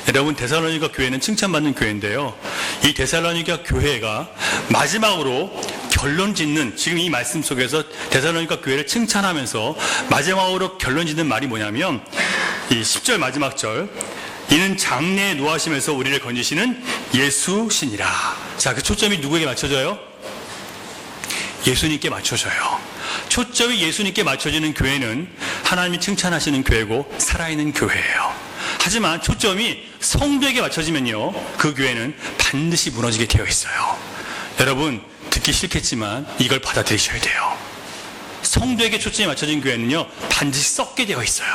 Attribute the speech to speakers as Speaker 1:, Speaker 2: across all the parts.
Speaker 1: 여러분, 데살로니가 교회는 칭찬받는 교회인데요. 이 데살로니가 교회가 마지막으로 결론 짓는, 지금 이 말씀 속에서 데살로니가 교회를 칭찬하면서 마지막으로 결론 짓는 말이 뭐냐면 이 10절 마지막 절, 이는 장래에 노하심에서 우리를 건지시는 예수시니라. 자, 그 초점이 누구에게 맞춰져요? 예수님께 맞춰져요. 초점이 예수님께 맞춰지는 교회는 하나님이 칭찬하시는 교회고 살아있는 교회예요. 하지만 초점이 성도에게 맞춰지면요, 그 교회는 반드시 무너지게 되어 있어요. 여러분, 듣기 싫겠지만 이걸 받아들이셔야 돼요. 성도에게 초점이 맞춰진 교회는요, 반드시 썩게 되어 있어요.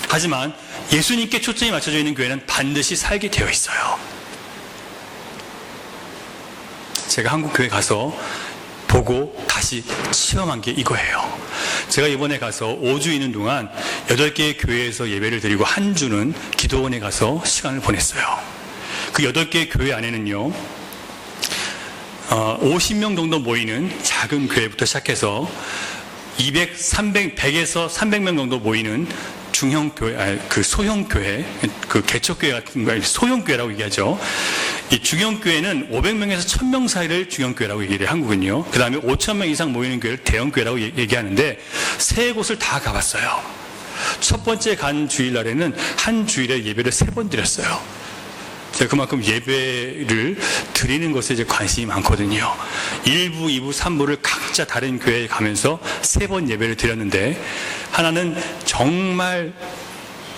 Speaker 1: 하지만 예수님께 초점이 맞춰져 있는 교회는 반드시 살게 되어 있어요. 제가 한국 교회 가서 보고 다시 체험한 게 이거예요. 제가 이번에 가서 5주 있는 동안 8개의 교회에서 예배를 드리고 한 주는 기도원에 가서 시간을 보냈어요. 그 8개의 교회 안에는요, 50명 정도 모이는 작은 교회부터 시작해서 100에서 300명 정도 모이는 중형교회, 그 소형교회, 그 개척교회 같은 거, 소형교회라고 얘기하죠. 이 중형교회는 500명에서 1000명 사이를 중형교회라고 얘기해요, 한국은요. 그 다음에 5000명 이상 모이는 교회를 대형교회라고 얘기하는데, 세 곳을 다 가봤어요. 첫 번째 간 주일날에는 한 주일에 예배를 3번 드렸어요. 제가 그만큼 예배를 드리는 것에 이제 관심이 많거든요. 1부, 2부, 3부를 각자 다른 교회에 가면서 3번 예배를 드렸는데, 하나는 정말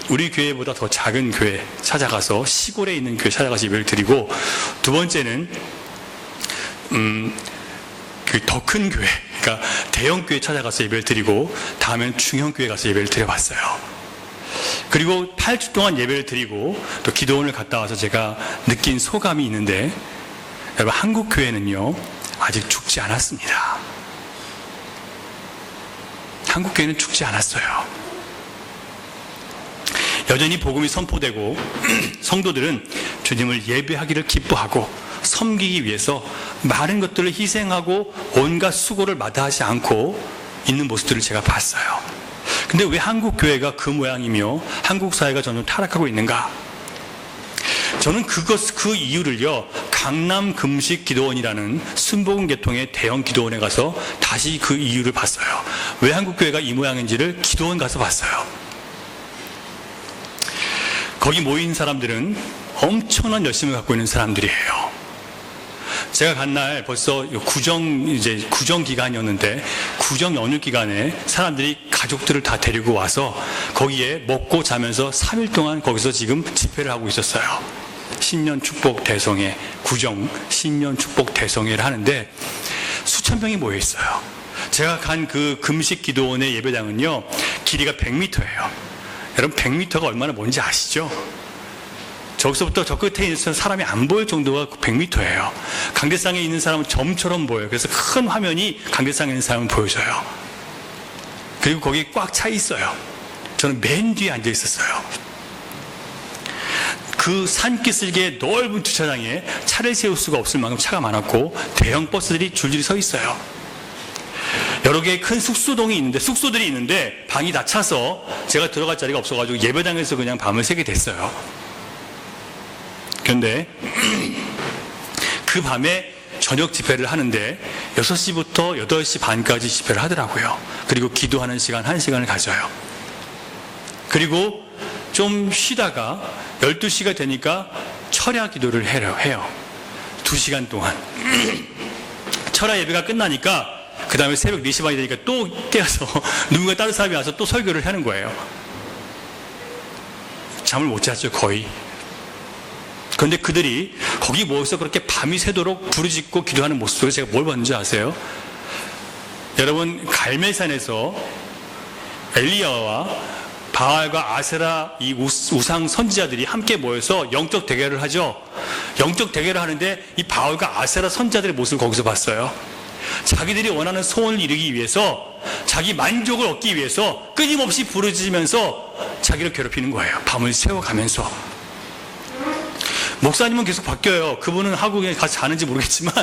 Speaker 1: 우리 교회보다 더 작은 교회 찾아가서, 시골에 있는 교회 찾아가서 예배를 드리고, 두 번째는 그 더 큰 교회, 그러니까 대형 교회 찾아가서 예배를 드리고, 다음에는 중형 교회 가서 예배를 드려봤어요. 그리고 8주 동안 예배를 드리고 또 기도원을 갔다 와서 제가 느낀 소감이 있는데, 여러분, 한국 교회는요 아직 죽지 않았습니다. 한국 교회는 죽지 않았어요. 여전히 복음이 선포되고 성도들은 주님을 예배하기를 기뻐하고 섬기기 위해서 많은 것들을 희생하고 온갖 수고를 마다하지 않고 있는 모습들을 제가 봤어요. 근데 왜 한국 교회가 그 모양이며 한국 사회가 점점 타락하고 있는가? 저는 그 이유를요, 강남 금식 기도원이라는 순복음 계통의 대형 기도원에 가서 다시 그 이유를 봤어요. 왜 한국 교회가 이 모양인지를 기도원 가서 봤어요. 거기 모인 사람들은 엄청난 열심을 갖고 있는 사람들이에요. 제가 간 날 벌써 구정 기간이었는데, 구정 연휴 기간에 사람들이 가족들을 다 데리고 와서 거기에 먹고 자면서 3일 동안 거기서 지금 집회를 하고 있었어요. 신년 축복 대성회, 구정 신년 축복 대성회를 하는데 수천 명이 모여 있어요. 제가 간 그 금식 기도원의 예배당은요, 길이가 100m예요. 여러분, 100m가 얼마나 먼지 아시죠? 저기서부터 저 끝에 있는 사람이 안 보일 정도가 100m예요. 강대상에 있는 사람은 점처럼 보여요. 그래서 큰 화면이 강대상에 있는 사람은 보여져요. 그리고 거기 꽉 차 있어요. 저는 맨 뒤에 앉아 있었어요. 그 산기슭의 넓은 주차장에 차를 세울 수가 없을 만큼 차가 많았고, 대형 버스들이 줄줄이 서 있어요. 여러 개의 큰 숙소들이 있는데 방이 다 차서 제가 들어갈 자리가 없어가지고 예배당에서 그냥 밤을 새게 됐어요. 그런데 그 밤에 저녁 집회를 하는데 6시부터 8시 반까지 집회를 하더라고요. 그리고 기도하는 시간 1시간을 가져요. 그리고 좀 쉬다가 12시가 되니까 철야 기도를 해요. 2시간 동안. 철야 예배가 끝나니까 그 다음에 새벽 4시 반이 되니까 또 깨어서 누군가 다른 사람이 와서 또 설교를 하는 거예요. 잠을 못 잤죠, 거의. 그런데 그들이 거기 모여서 그렇게 밤이 새도록 부르짖고 기도하는 모습 속에 제가 뭘 봤는지 아세요? 여러분, 갈멜산에서 엘리야와 바알과 아세라 이 우상 선지자들이 함께 모여서 영적 대결을 하죠. 영적 대결을 하는데 이 바알과 아세라 선지자들의 모습을 거기서 봤어요. 자기들이 원하는 소원을 이루기 위해서, 자기 만족을 얻기 위해서 끊임없이 부르짖으면서 자기를 괴롭히는 거예요. 밤을 새워가면서. 목사님은 계속 바뀌어요. 그분은 한국에 가서 자는지 모르겠지만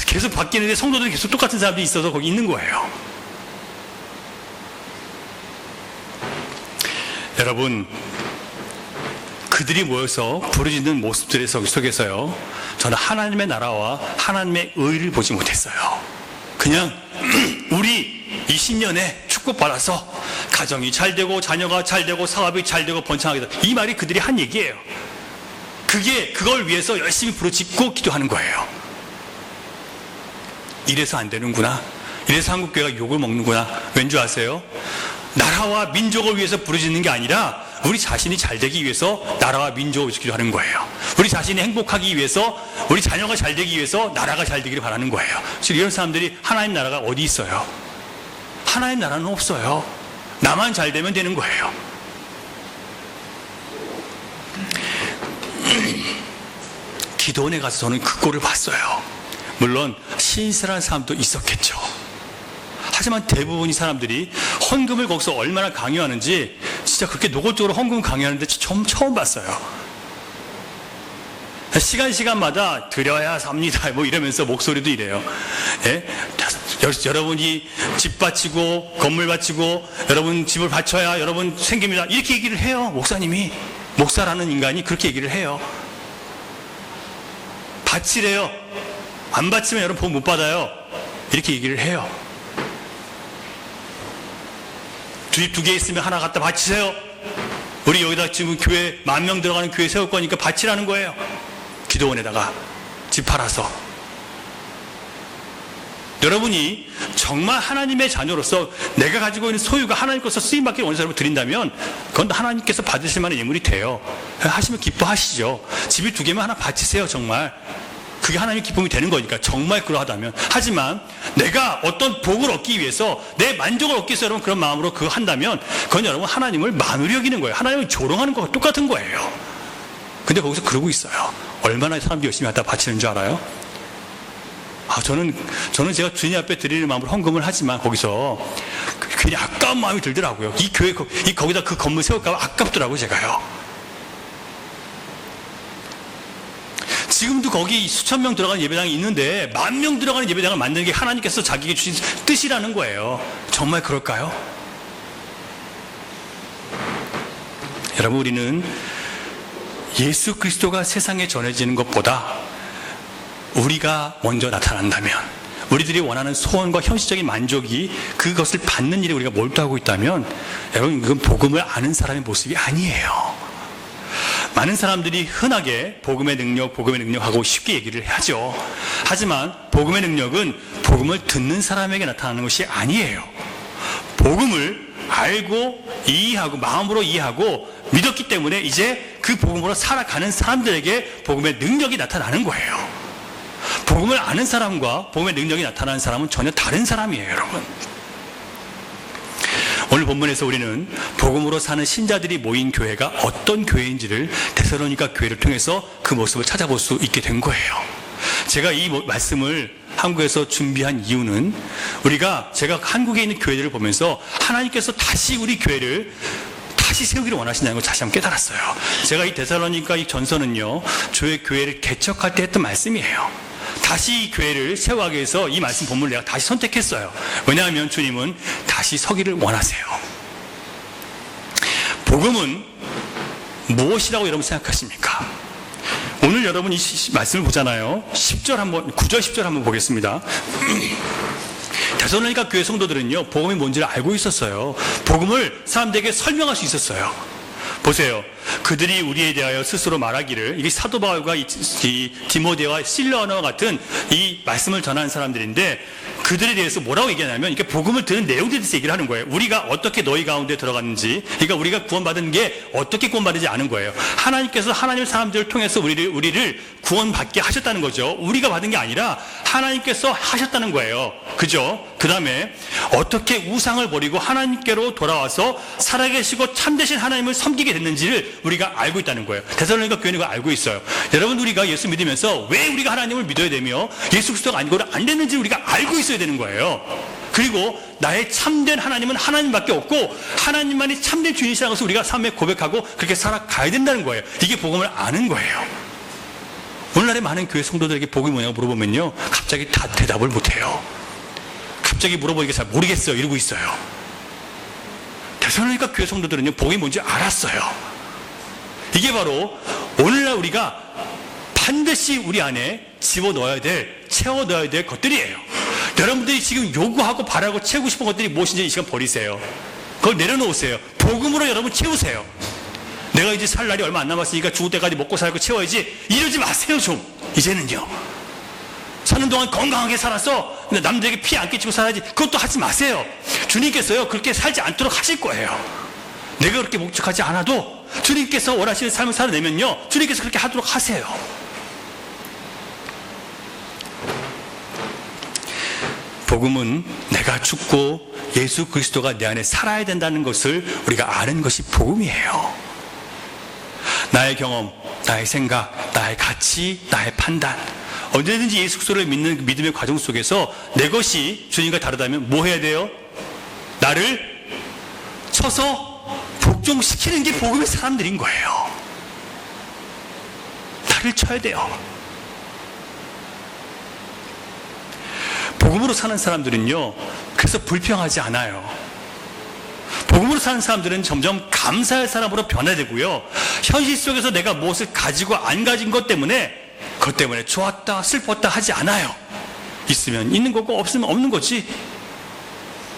Speaker 1: 계속 바뀌는데 성도들이 계속 똑같은 사람들이 있어서 거기 있는 거예요. 여러분, 그 그들이 모여서 부르짖는 모습들 속에서요, 저는 하나님의 나라와 하나님의 의를 보지 못했어요. 그냥 우리 20년에 축복받아서 가정이 잘 되고 자녀가 잘 되고 사업이 잘 되고 번창하게 된다, 이 말이 그들이 한 얘기예요. 그걸 위해서 열심히 부르짖고 기도하는 거예요. 이래서 안 되는구나, 이래서 한국교회가 욕을 먹는구나. 왠지 아세요? 나라와 민족을 위해서 부르짖는 게 아니라 우리 자신이 잘 되기 위해서 나라와 민족을 위해서 기도하는 거예요. 우리 자신이 행복하기 위해서, 우리 자녀가 잘 되기 위해서 나라가 잘 되기를 바라는 거예요. 지금 이런 사람들이 하나님 나라가 어디 있어요? 하나님 나라는 없어요. 나만 잘 되면 되는 거예요. 기도원에 가서 저는 그 꼴을 봤어요. 물론 신실한 사람도 있었겠죠. 하지만 대부분의 사람들이 헌금을 거기서 얼마나 강요하는지, 진짜 그렇게 노골적으로 헌금을 강요하는데 처음 봤어요. 시간마다 드려야 삽니다 뭐 이러면서 목소리도 이래요. 예? 여러분이 집 바치고 건물 바치고 여러분 집을 바쳐야 여러분 생깁니다, 이렇게 얘기를 해요. 목사님이, 목사라는 인간이 그렇게 얘기를 해요. 바치래요. 안 바치면 여러분 복 못 받아요, 이렇게 얘기를 해요. 집 2개 있으면 하나 갖다 바치세요. 우리 여기다 지금 교회 10,000명 들어가는 교회 세울 거니까 바치라는 거예요. 기도원에다가 집 팔아서. 여러분이 정말 하나님의 자녀로서 내가 가지고 있는 소유가 하나님께서 쓰임받기를 원하는 사람을 드린다면 그건 하나님께서 받으실 만한 예물이 돼요. 하시면 기뻐하시죠. 집이 2개면 하나 바치세요. 정말 그게 하나님의 기쁨이 되는 거니까, 정말 그러하다면. 하지만 내가 어떤 복을 얻기 위해서, 내 만족을 얻기 위해서 여러분 그런 마음으로 그거 한다면 그건 여러분 하나님을 만으로 여기는 거예요. 하나님을 조롱하는 거와 똑같은 거예요. 근데 거기서 그러고 있어요. 얼마나 사람들이 열심히 갖다 바치는 줄 알아요? 저는 제가 주님 앞에 드리는 마음으로 헌금을 하지만 거기서 괜히 아까운 마음이 들더라고요. 이 교회, 거기다 그 건물 세울까 봐 아깝더라고요, 제가요. 지금도 거기 수천 명 들어가는 예배당이 있는데 10,000명 들어가는 예배당을 만드는 게 하나님께서 자기에게 주신 뜻이라는 거예요. 정말 그럴까요? 여러분, 우리는 예수 그리스도가 세상에 전해지는 것보다 우리가 먼저 나타난다면, 우리들이 원하는 소원과 현실적인 만족이 그것을 받는 일에 우리가 몰두하고 있다면, 여러분, 이건 복음을 아는 사람의 모습이 아니에요. 많은 사람들이 흔하게 복음의 능력 하고 쉽게 얘기를 하죠. 하지만 복음의 능력은 복음을 듣는 사람에게 나타나는 것이 아니에요. 복음을 알고 이해하고 마음으로 이해하고 믿었기 때문에 이제 그 복음으로 살아가는 사람들에게 복음의 능력이 나타나는 거예요. 복음을 아는 사람과 복음의 능력이 나타나는 사람은 전혀 다른 사람이에요, 여러분. 오늘 본문에서 우리는 복음으로 사는 신자들이 모인 교회가 어떤 교회인지를 데살로니가 교회를 통해서 그 모습을 찾아볼 수 있게 된 거예요. 제가 이 말씀을 한국에서 준비한 이유는, 제가 한국에 있는 교회들을 보면서 하나님께서 다시 우리 교회를 다시 세우기를 원하신다는 걸 다시 한번 깨달았어요. 제가 이 데살로니가 이 전서는요, 저의 교회를 개척할 때 했던 말씀이에요. 다시 이 교회를 세워가기 위해서 이 말씀 본문을 내가 다시 선택했어요. 왜냐하면 주님은 다시 서기를 원하세요. 복음은 무엇이라고 여러분 생각하십니까? 오늘 여러분 이 말씀을 보잖아요. 9절 10절 한번 보겠습니다. 데살로니가 교회 성도들은요, 복음이 뭔지를 알고 있었어요. 복음을 사람들에게 설명할 수 있었어요. 보세요. 그들이 우리에 대하여 스스로 말하기를, 이게 사도 바울과 이 디모데와 실로아와 같은 이 말씀을 전하는 사람들인데, 그들에 대해서 뭐라고 얘기하냐면, 이게 복음을 들은 내용들에 대해서 얘기를 하는 거예요. 우리가 어떻게 너희 가운데 들어갔는지, 그러니까 우리가 구원받은 게 어떻게 구원받은지 아는 거예요. 하나님께서 하나님의 사람들을 통해서 우리를 구원받게 하셨다는 거죠. 우리가 받은 게 아니라 하나님께서 하셨다는 거예요. 그죠? 그 다음에 어떻게 우상을 버리고 하나님께로 돌아와서 살아계시고 참되신 하나님을 섬기게 됐는지를 우리가 알고 있다는 거예요. 데살로니가 교회는 그걸 알고 있어요. 여러분, 우리가 예수 믿으면서 왜 우리가 하나님을 믿어야 되며 예수 그리스도가 아니고는 안 되는지 우리가 알고 있어야 되는 거예요. 그리고 나의 참된 하나님은 하나님밖에 없고 하나님만이 참된 주인이시라는 것을 우리가 삶에 고백하고 그렇게 살아가야 된다는 거예요. 이게 복음을 아는 거예요. 오늘날의 많은 교회 성도들에게 복음이 뭐냐고 물어보면요, 갑자기 다 대답을 못해요. 갑자기 물어보니까 잘 모르겠어요 이러고 있어요. 데살로니가 교회 성도들은요, 복음이 뭔지 알았어요. 이게 바로 오늘날 우리가 반드시 우리 안에 집어넣어야 될, 채워넣어야 될 것들이에요. 여러분들이 지금 요구하고 바라고 채우고 싶은 것들이 무엇인지 이 시간 버리세요. 그걸 내려놓으세요. 복음으로 여러분 채우세요. 내가 이제 살 날이 얼마 안 남았으니까 죽을 때까지 먹고 살고 채워야지, 이러지 마세요. 좀 이제는요. 사는 동안 건강하게 살았어, 근데 남들에게 피해 안 끼치고 살아야지, 그것도 하지 마세요. 주님께서요 그렇게 살지 않도록 하실 거예요. 내가 그렇게 목적하지 않아도 주님께서 원하시는 삶을 살아내면요, 주님께서 그렇게 하도록 하세요. 복음은 내가 죽고 예수 그리스도가 내 안에 살아야 된다는 것을 우리가 아는 것이 복음이에요. 나의 경험, 나의 생각, 나의 가치, 나의 판단, 언제든지 예수 그리스도를 믿는 믿음의 과정 속에서 내 것이 주님과 다르다면 뭐 해야 돼요? 나를 쳐서 복종시키는 게 복음의 사람들인 거예요. 나를 쳐야 돼요. 복음으로 사는 사람들은요, 그래서 불평하지 않아요. 복음으로 사는 사람들은 점점 감사할 사람으로 변화되고요, 현실 속에서 내가 무엇을 가지고 안 가진 것 때문에, 그것 때문에 좋았다 슬펐다 하지 않아요. 있으면 있는 거고 없으면 없는 거지.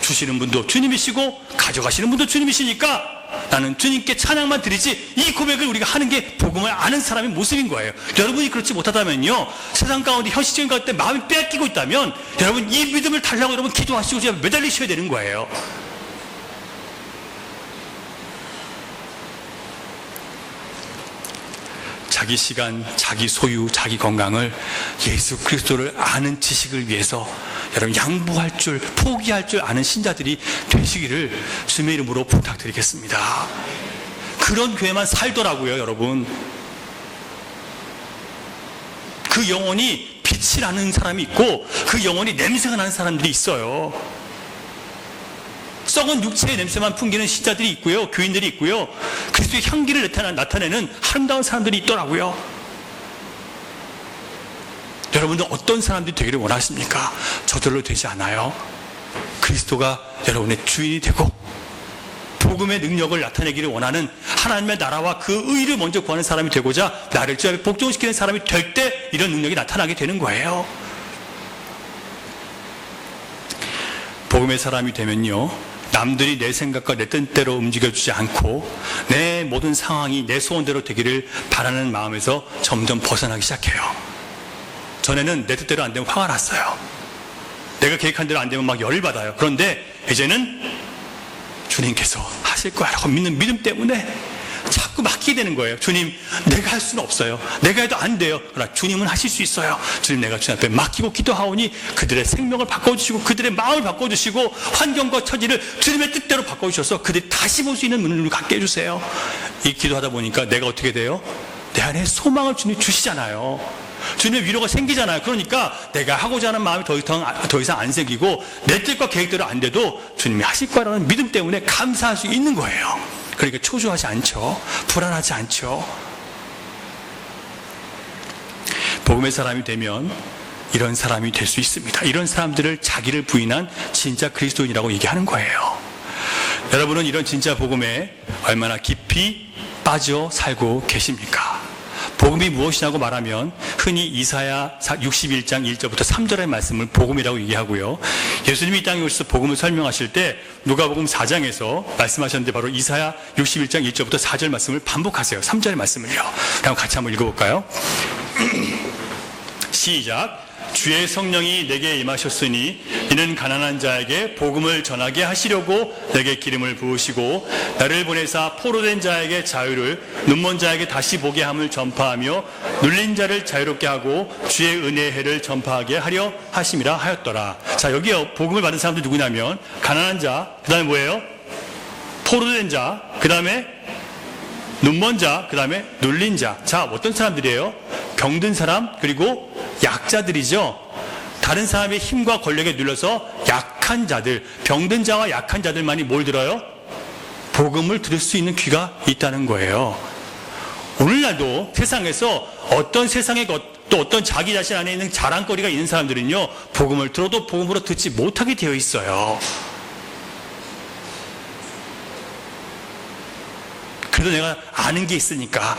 Speaker 1: 주시는 분도 주님이시고 가져가시는 분도 주님이시니까 나는 주님께 찬양만 드리지, 이 고백을 우리가 하는 게 복음을 아는 사람의 모습인 거예요. 여러분이 그렇지 못하다면요, 세상 가운데 현실적인 가운데 마음이 뺏기고 있다면 여러분 이 믿음을 달라고 여러분 기도하시고 그냥 매달리셔야 되는 거예요. 자기 시간, 자기 소유, 자기 건강을 예수 그리스도를 아는 지식을 위해서 여러분 양보할 줄, 포기할 줄 아는 신자들이 되시기를 주님의 이름으로 부탁드리겠습니다. 그런 교회만 살더라고요, 여러분. 그 영혼이 빛이 나는 사람이 있고 그 영혼이 냄새가 나는 사람들이 있어요. 썩은 육체의 냄새만 풍기는 신자들이 있고요, 교인들이 있고요, 그리스도의 향기를 나타내는 아름다운 사람들이 있더라고요. 여러분들 어떤 사람들이 되기를 원하십니까? 저절로 되지 않아요. 그리스도가 여러분의 주인이 되고 복음의 능력을 나타내기를 원하는 하나님의 나라와 그 의를 먼저 구하는 사람이 되고자 나를 주 앞에 복종시키는 사람이 될 때 이런 능력이 나타나게 되는 거예요. 복음의 사람이 되면요, 남들이 내 생각과 내 뜻대로 움직여주지 않고 내 모든 상황이 내 소원대로 되기를 바라는 마음에서 점점 벗어나기 시작해요. 전에는 내 뜻대로 안 되면 화가 났어요. 내가 계획한 대로 안 되면 막 열을 받아요. 그런데 이제는 주님께서 하실 거라고 믿는 믿음 때문에 자꾸 맡기게 되는 거예요. 주님, 내가 할 수는 없어요. 내가 해도 안 돼요. 그러나 주님은 하실 수 있어요. 주님, 내가 주님 앞에 맡기고 기도하오니 그들의 생명을 바꿔주시고 그들의 마음을 바꿔주시고 환경과 처지를 주님의 뜻대로 바꿔주셔서 그들이 다시 볼 수 있는 눈을 갖게 해주세요. 이 기도하다 보니까 내가 어떻게 돼요? 내 안에 소망을 주님 주시잖아요. 주님의 위로가 생기잖아요. 그러니까 내가 하고자 하는 마음이 더 이상 안 생기고 내 뜻과 계획대로 안 돼도 주님이 하실 거라는 믿음 때문에 감사할 수 있는 거예요. 그러니까 초조하지 않죠. 불안하지 않죠. 복음의 사람이 되면 이런 사람이 될 수 있습니다. 이런 사람들을 자기를 부인한 진짜 그리스도인이라고 얘기하는 거예요. 여러분은 이런 진짜 복음에 얼마나 깊이 빠져 살고 계십니까? 복음이 무엇이냐고 말하면 흔히 이사야 61장 1절부터 3절의 말씀을 복음이라고 얘기하고요, 예수님이 이 땅에 오셔서 복음을 설명하실 때 누가복음 4장에서 말씀하셨는데 바로 이사야 61장 1절부터 4절 말씀을 반복하세요. 3절의 말씀을요. 그럼 같이 한번 읽어볼까요? 시작. 주의 성령이 내게 임하셨으니 이는 가난한 자에게 복음을 전하게 하시려고 내게 기름을 부으시고 나를 보내사 포로된 자에게 자유를, 눈먼 자에게 다시 보게 함을 전파하며 눌린 자를 자유롭게 하고 주의 은혜의 해를 전파하게 하려 하심이라 하였더라. 자, 여기요, 복음을 받은 사람들 누구냐면 가난한 자, 그 다음에 뭐예요? 포로된 자, 그 다음에 눈먼 자, 그 다음에 눌린 자. 자, 어떤 사람들이에요? 병든 사람, 그리고 약자들이죠. 다른 사람의 힘과 권력에 눌려서 약한 자들, 병든 자와 약한 자들만이 뭘 들어요? 복음을 들을 수 있는 귀가 있다는 거예요. 오늘날도 세상에서 어떤 세상에 또 어떤 자기 자신 안에 있는 자랑거리가 있는 사람들은요, 복음을 들어도 복음으로 듣지 못하게 되어 있어요. 그래도 내가 아는 게 있으니까.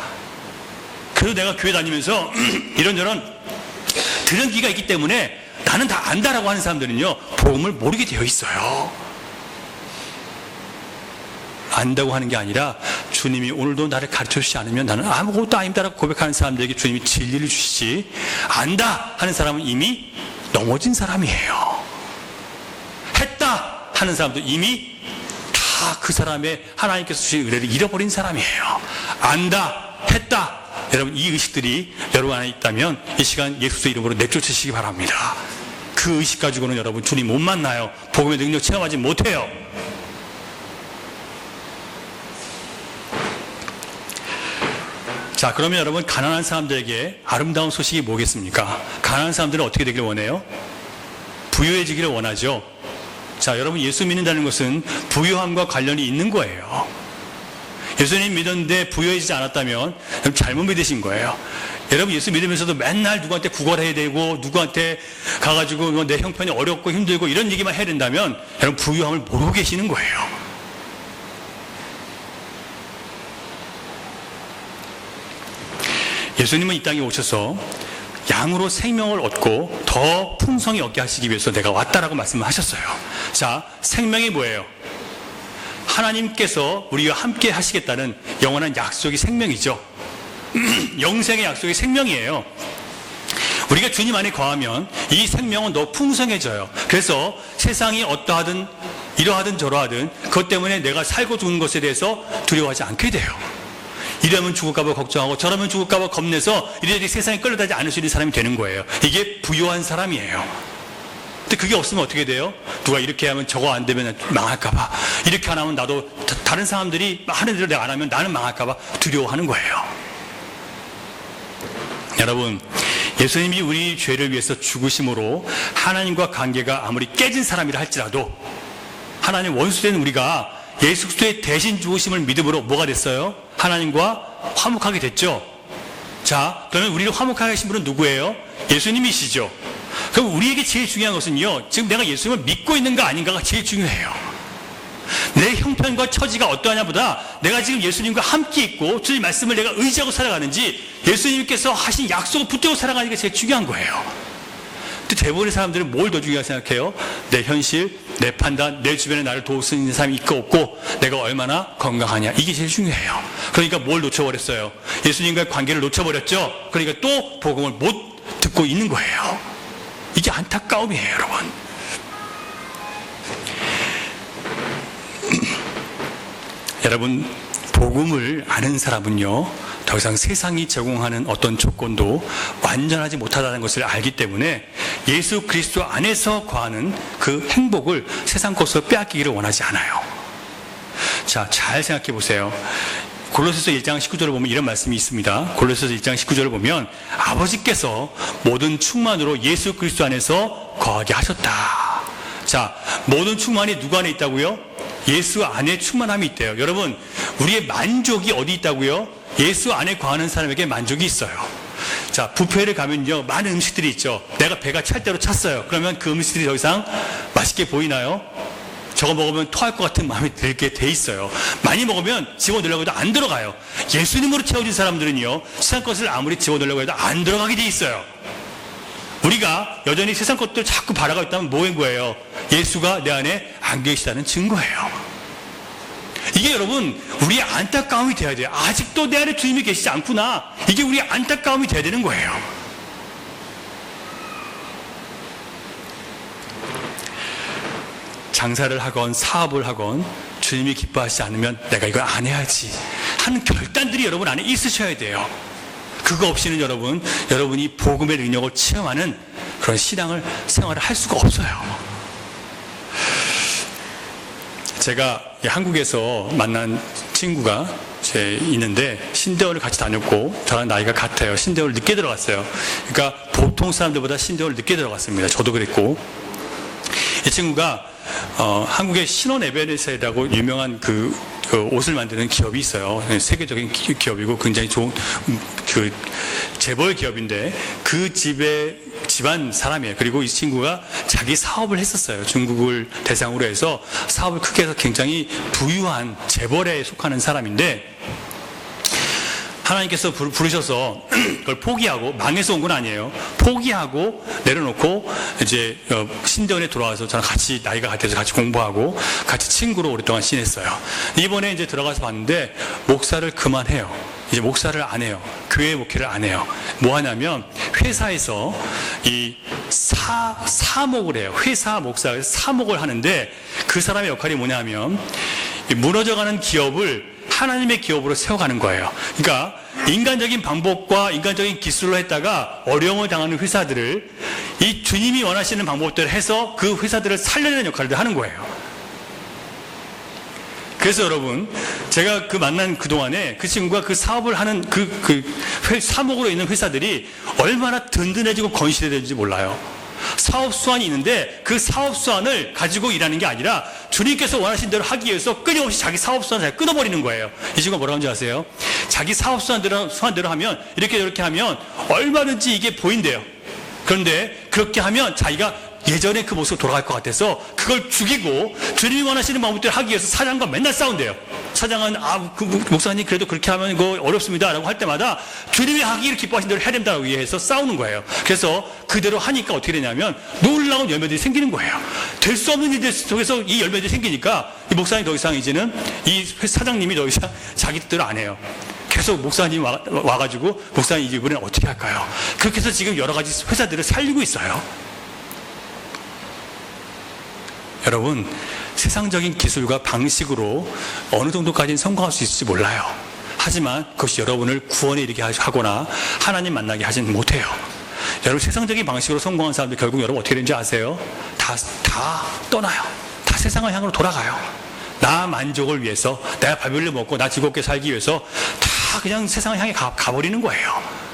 Speaker 1: 그래도 내가 교회 다니면서 이런저런 들은 귀가 있기 때문에 나는 다 안다라고 하는 사람들은요, 복음을 모르게 되어 있어요. 안다고 하는 게 아니라 주님이 오늘도 나를 가르쳐 주시지 않으면 나는 아무것도 아닙니다라고 고백하는 사람들에게 주님이 진리를 주시지, 안다 하는 사람은 이미 넘어진 사람이에요. 했다 하는 사람도 이미 다 그 사람의 하나님께서 주신 은혜를 잃어버린 사람이에요. 안다, 했다. 여러분, 이 의식들이 여러분 안에 있다면 이 시간 예수의 이름으로 내쫓으시기 바랍니다. 그 의식 가지고는 여러분 주님 못 만나요. 복음의 능력 체험하지 못해요. 자, 그러면 여러분, 가난한 사람들에게 아름다운 소식이 뭐겠습니까? 가난한 사람들은 어떻게 되기를 원해요? 부유해지기를 원하죠. 자, 여러분, 예수 믿는다는 것은 부유함과 관련이 있는 거예요. 예수님 믿었는데 부유해지지 않았다면 여러분 잘못 믿으신 거예요. 여러분, 예수 믿으면서도 맨날 누구한테 구걸해야 되고 누구한테 가가지고 내 형편이 어렵고 힘들고 이런 얘기만 해야 된다면 여러분 부유함을 모르고 계시는 거예요. 예수님은 이 땅에 오셔서 양으로 생명을 얻고 더 풍성히 얻게 하시기 위해서 내가 왔다라고 말씀을 하셨어요. 자, 생명이 뭐예요? 하나님께서 우리와 함께 하시겠다는 영원한 약속이 생명이죠. 영생의 약속이 생명이에요. 우리가 주님 안에 거하면 이 생명은 더 풍성해져요. 그래서 세상이 어떠하든 이러하든 저러하든 그것 때문에 내가 살고 죽는 것에 대해서 두려워하지 않게 돼요. 이러면 죽을까봐 걱정하고 저러면 죽을까봐 겁내서 이래저래 세상에 끌려다니지 않을 수 있는 사람이 되는 거예요. 이게 부유한 사람이에요. 근데 그게 없으면 어떻게 돼요? 누가 이렇게 하면 저거 안 되면 망할까봐, 이렇게 안 하면 나도 다른 사람들이 하는 대로 내가 안 하면 나는 망할까봐 두려워하는 거예요. 여러분, 예수님이 우리 죄를 위해서 죽으심으로 하나님과 관계가 아무리 깨진 사람이라 할지라도 하나님 원수된 우리가 예수 그리스도의 대신 죽으심을 믿음으로 뭐가 됐어요? 하나님과 화목하게 됐죠. 자, 그러면 우리를 화목하게 하신 분은 누구예요? 예수님이시죠. 그럼 우리에게 제일 중요한 것은요, 지금 내가 예수님을 믿고 있는가 아닌가가 제일 중요해요. 내 형편과 처지가 어떠하냐보다 내가 지금 예수님과 함께 있고 주님 말씀을 내가 의지하고 살아가는지 예수님께서 하신 약속을 붙들고 살아가는 게 제일 중요한 거예요. 근데 대부분의 사람들은 뭘 더 중요하게 생각해요? 내 현실, 내 판단, 내 주변에 나를 도울 수 있는 사람이 있고 없고 내가 얼마나 건강하냐, 이게 제일 중요해요. 그러니까 뭘 놓쳐버렸어요? 예수님과의 관계를 놓쳐버렸죠. 그러니까 또 복음을 못 듣고 있는 거예요. 이게 안타까움이에요, 여러분. 여러분, 복음을 아는 사람은요, 더 이상 세상이 제공하는 어떤 조건도 완전하지 못하다는 것을 알기 때문에 예수 그리스도 안에서 거하는 그 행복을 세상 것으로 빼앗기기를 원하지 않아요. 자, 잘 생각해 보세요. 골로새서 1장 19절을 보면 이런 말씀이 있습니다. 골로새서 1장 19절을 보면 아버지께서 모든 충만으로 예수 그리스도 안에서 거하게 하셨다. 자, 모든 충만이 누구 안에 있다고요? 예수 안에 충만함이 있대요. 여러분, 우리의 만족이 어디 있다고요? 예수 안에 거하는 사람에게 만족이 있어요. 자, 뷔페를 가면요, 많은 음식들이 있죠. 내가 배가 찰 대로 찼어요. 그러면 그 음식들이 더 이상 맛있게 보이나요? 저거 먹으면 토할 것 같은 마음이 들게 돼 있어요. 많이 먹으면 집어넣으려고 해도 안 들어가요. 예수님으로 채워진 사람들은요, 세상 것을 아무리 집어넣으려고 해도 안 들어가게 돼 있어요. 우리가 여전히 세상 것들 자꾸 바라고 있다면 뭐인 거예요? 예수가 내 안에 안 계시다는 증거예요. 이게 여러분, 우리의 안타까움이 돼야 돼요. 아직도 내 안에 주님이 계시지 않구나. 이게 우리의 안타까움이 돼야 되는 거예요. 장사를 하건 사업을 하건 주님이 기뻐하시지 않으면 내가 이걸 안 해야지 하는 결단들이 여러분 안에 있으셔야 돼요. 그거 없이는 여러분이 복음의 능력을 체험하는 그런 신앙을 생활을 할 수가 없어요. 제가 한국에서 만난 친구가 있는데 신대원을 같이 다녔고 저랑 나이가 같아요. 신대원을 늦게 들어갔어요. 그러니까 보통 사람들보다 신대원을 늦게 들어갔습니다. 저도 그랬고, 이 친구가 한국의 신원에베레스트라고 유명한 그 옷을 만드는 기업이 있어요. 세계적인 기업이고 굉장히 좋은 그 재벌 기업인데 그 집안 사람이에요. 그리고 이 친구가 자기 사업을 했었어요. 중국을 대상으로 해서 사업을 크게 해서 굉장히 부유한 재벌에 속하는 사람인데, 하나님께서 부르셔서 그걸 포기하고, 망해서 온 건 아니에요. 포기하고 내려놓고 이제 신전에 돌아와서 저랑 같이 나이가 같아서 같이 공부하고 같이 친구로 오랫동안 지냈어요. 이번에 이제 들어가서 봤는데 목사를 그만해요. 이제 목사를 안 해요. 교회 목회를 안 해요. 뭐 하냐면 회사에서 이 사목을 해요. 회사 목사에서 사목을 하는데 그 사람의 역할이 뭐냐면 무너져가는 기업을 하나님의 기업으로 세워가는 거예요. 그러니까 인간적인 방법과 인간적인 기술로 했다가 어려움을 당하는 회사들을 이 주님이 원하시는 방법대로 해서 그 회사들을 살려내는 역할을 하는 거예요. 그래서 여러분, 제가 만난 그동안에 그 친구가 그 사업을 하는 사목으로 있는 회사들이 얼마나 든든해지고 건실해지는지 몰라요. 사업 수완이 있는데 그 사업 수완을 가지고 일하는 게 아니라 주님께서 원하신 대로 하기 위해서 끊임없이 자기 사업 수완을 잘 끊어버리는 거예요. 이 친구가 뭐라고 하는지 아세요? 자기 사업 수완대로 하면 이렇게 하면 얼마든지 이게 보인대요. 그런데 그렇게 하면 자기가 예전에 그 모습으로 돌아갈 것 같아서 그걸 죽이고 주님이 원하시는 방법대로 하기 위해서 사장과 맨날 싸운대요. 사장은 목사님 그래도 그렇게 하면 이거 어렵습니다 라고 할 때마다 주님이 하기를 기뻐하신 대로 해야 된다고 위해서 싸우는 거예요. 그래서 그대로 하니까 어떻게 되냐면 놀라운 열매들이 생기는 거예요. 될 수 없는 일들 속에서 이 열매들이 생기니까 이 목사님 더 이상 이제는 이 사장님이 더 이상 자기 뜻대로 안 해요. 계속 목사님이 와가지고 목사님 이번엔 어떻게 할까요? 그렇게 해서 지금 여러 가지 회사들을 살리고 있어요. 여러분, 세상적인 기술과 방식으로 어느 정도까지는 성공할 수 있을지 몰라요. 하지만 그것이 여러분을 구원에 이르게 하거나 하나님 만나게 하지는 못해요. 여러분, 세상적인 방식으로 성공한 사람들 결국 여러분 어떻게 되는지 아세요? 다 떠나요. 다 세상을 향으로 돌아가요. 나 만족을 위해서, 내가 밥을 먹고 나 즐겁게 살기 위해서 다 그냥 세상을 향해 가버리는 거예요.